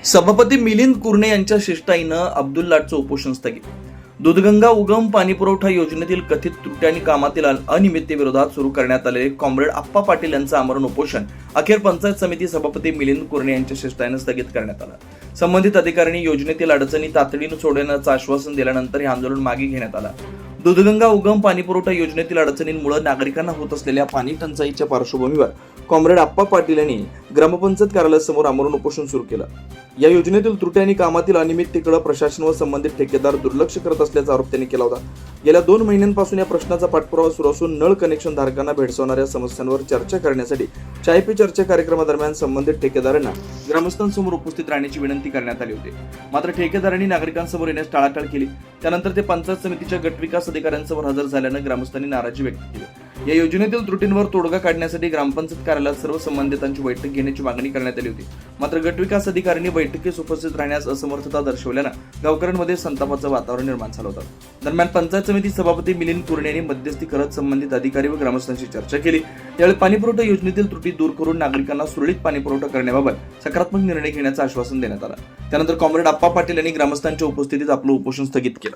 सभापती मिलिंद कुरणे यांच्या शिष्टाईनं अब्दुल लाटचं उपोषण स्थगित. दूधगंगा उगम पाणीपुरवठा योजनेतील कथित त्रुटी आणि कामातील अनियमिततेविरोधात सुरू करण्यात आलेले कॉम्रेड आप्पा पाटील यांचं आमरण उपोषण अखेर पंचायत समिती सभापती मिलिंद कुरणे यांच्या शिष्टाईनं स्थगित करण्यात आलं. संबंधित अधिकाऱ्यांनी योजनेतील अडचणी तातडीनं सोडवण्याचं आश्वासन दिल्यानंतर हे आंदोलन मागे घेण्यात आलं. दूधगंगा उगम पाणीपुरवठा योजनेतील अडचणींमुळे नागरिकांना होत असलेल्या पाणी टंचाईच्या पार्श्वभूमीवर कॉम्रेड आप्पा पाटील यांनी ग्रामपंचायत कार्यालयासमोर आमरण उपोषण सुरू केलं. या योजनेतील त्रुटी आणि कामातील अनियमिततेकडे प्रशासन व संबंधित ठेकेदार दुर्लक्ष करत असल्याचा आरोप त्यांनी केला होता. गेल्या 2 महिन्यांपासून या प्रश्नाचा पाठपुरावा सुरू असून नळ कनेक्शन धारकांना भेडसावणाऱ्या समस्यांवर चर्चा करण्यासाठी चाय पे चर्चा कार्यक्रमादरम्यान संबंधित ठेकेदारांना ग्रामस्थांसमोर उपस्थित राहण्याची विनंती करण्यात आली होती. मात्र ठेकेदारांनी नागरिकांसमोर येण्यास टाळाटाळ केली. त्यानंतर ते पंचायत समितीच्या गटविकास अधिकाऱ्यांसमोर हजर झाल्यानं ग्रामस्थांनी नाराजी व्यक्त केली. या योजनेतील त्रुटींवर तोडगा काढण्यासाठी ग्रामपंचायत कार्यालयात सर्व संबंधितांची बैठक घेण्याची मागणी करण्यात आली होती. मात्र गटविकास अधिकाऱ्यांनी बैठकीस उपस्थित राहण्यास असमर्थता दर्शवल्यानं गावकऱ्यांमध्ये संतापाचं वातावरण निर्माण झालं होतं. दरम्यान पंचायत समिती सभापती मिलिंद कुरणे यांनी मध्यस्थी करत संबंधित अधिकारी व ग्रामस्थांशी चर्चा केली. यावेळी पाणीपुरवठा योजनेतील त्रुटी दूर करून नागरिकांना सुरळीत पाणीपुरवठा करण्याबाबत सकारात्मक निर्णय घेण्याचं आश्वासन देण्यात आलं. त्यानंतर कॉम्रेड आप्पा पाटील यांनी ग्रामस्थांच्या उपस्थितीत आपलं उपोषण स्थगित केलं.